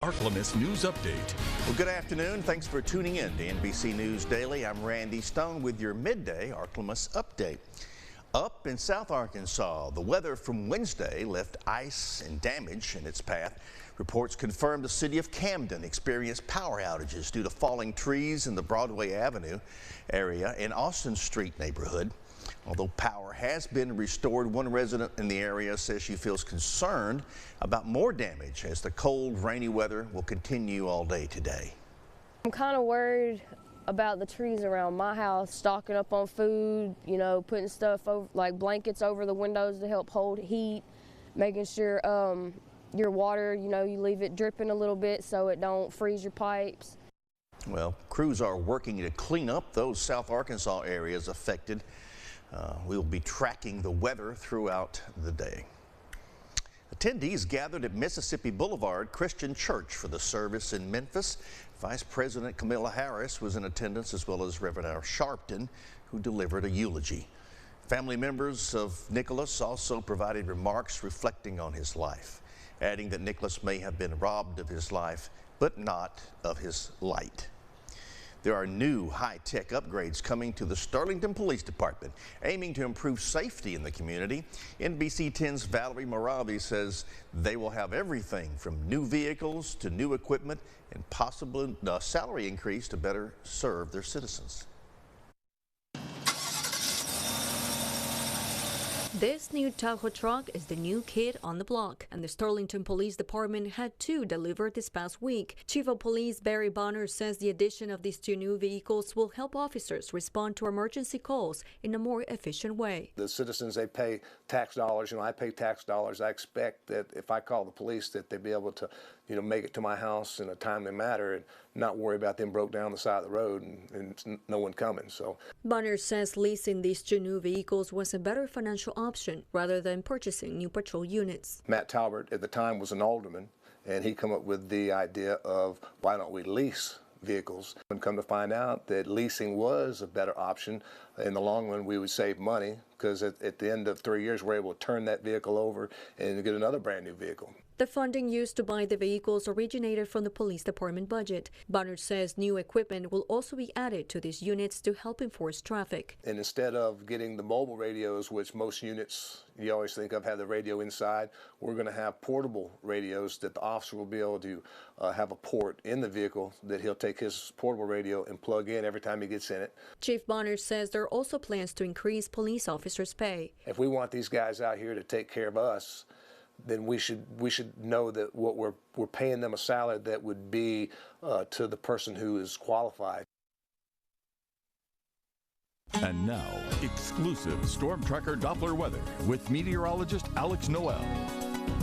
Ark-La-Miss News Update. Well, good afternoon. Thanks for tuning in to NBC News Daily. I'm Randy Stone with your Midday Ark-La-Miss Update. Up in South Arkansas, the weather from Wednesday left ice and damage in its path. Reports confirm the city of Camden experienced power outages due to falling trees in the Broadway Avenue area in Austin Street neighborhood. Although power has been restored, one resident in the area says she feels concerned about more damage as the cold, rainy weather will continue all day today. I'm kind of worried about the trees around my house, stocking up on food, putting stuff over, like blankets over the windows to help hold heat, making sure your water, you leave it dripping a little bit so it don't freeze your pipes. Well, crews are working to clean up those South Arkansas areas affected. We'll be tracking the weather throughout the day. Attendees gathered at Mississippi Boulevard Christian Church for the service in Memphis. Vice President Kamala Harris was in attendance, as well as Reverend Al Sharpton, who delivered a eulogy. Family members of Nicholas also provided remarks reflecting on his life, adding that Nicholas may have been robbed of his life, but not of his light. There are new high-tech upgrades coming to the Sterlington Police Department, aiming to improve safety in the community. NBC 10's Valerie Moravi says they will have everything from new vehicles to new equipment and possibly a salary increase to better serve their citizens. This new Tahoe truck is the new kid on the block, and the Sterlington Police Department had two delivered this past week. Chief of Police Barry Bonner says the addition of these two new vehicles will help officers respond to emergency calls in a more efficient way. The citizens, they pay tax dollars. I pay tax dollars. I expect that if I call the police, that they be able to, make it to my house in a timely manner and not worry about them broke down the side of the road and no one coming. So Bonner says leasing these two new vehicles was a better financial option rather than purchasing new patrol units. Matt Talbert at the time was an alderman, and he come up with the idea of why don't we lease vehicles, and come to find out that leasing was a better option. In the long run, we would save money because at the end of 3 years, we're able to turn that vehicle over and get another brand new vehicle. The funding used to buy the vehicles originated from the police department budget. Bonner says new equipment will also be added to these units to help enforce traffic. And instead of getting the mobile radios, which most units you always think of have the radio inside, we're going to have portable radios that the officer will be able to have a port in the vehicle that he'll take his portable radio and plug in every time he gets in it. Chief Bonner says there are also plans to increase police officers' pay. If we want these guys out here to take care of us, then we should know that what we're paying them a salary that would be to the person who is qualified. And now, exclusive Storm Tracker Doppler weather with meteorologist Alex Noel.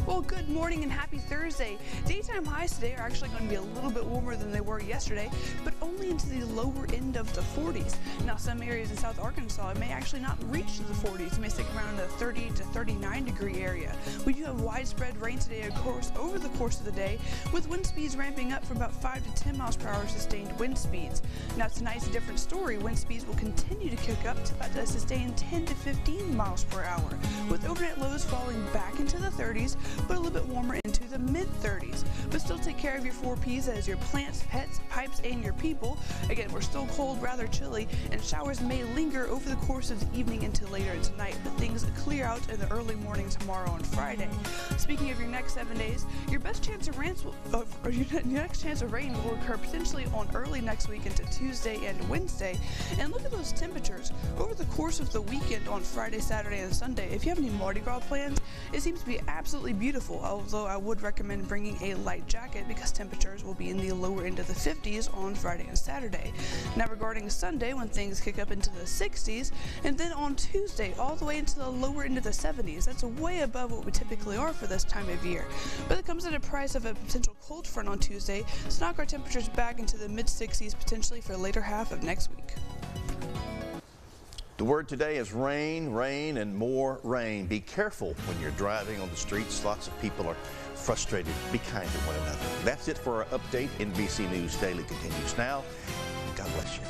Well, good morning and happy Thursday. Daytime highs today are actually going to be a little bit warmer than they were yesterday, but only into the lower end of the 40s. Now, some areas in South Arkansas, it may actually not reach to the 40s. It may stick around the 30 to 39 degree area. We do have widespread rain today, of course, over the course of the day, with wind speeds ramping up from about 5 to 10 miles per hour sustained wind speeds. Now, tonight's a different story. Wind speeds will continue to kick up to about a sustained 10 to 15 miles per hour, with overnight lows falling back into the 30s, but a little bit warmer into the mid-30s. But still take care of your 4 Ps as your plants, pets, pipes, and your people. Again, we're still cold, rather chilly, and showers may linger over the course of the evening into later tonight, but things clear out in the early morning tomorrow and Friday. Speaking of your next 7 days, your best chance of rain will occur potentially on early next week into Tuesday and Wednesday. And look at those temperatures over the course of the weekend on Friday, Saturday, and Sunday. If you have any Mardi Gras plans, it seems to be absolutely beautiful, although I would recommend bringing a light jacket because temperatures will be in the lower end of the 50s on Friday and Saturday. Now, regarding Sunday, when things kick up into the 60s, and then on Tuesday all the way into the lower end of the 70s. That's way above what we typically are for this time of year. But it comes at a price of a potential cold front on Tuesday to knock our temperatures back into the mid-60s potentially for the later half of next week. The word today is rain, rain, and more rain. Be careful when you're driving on the streets. Lots of people are frustrated. Be kind to one another. That's it for our update. NBC News Daily continues now. God bless you.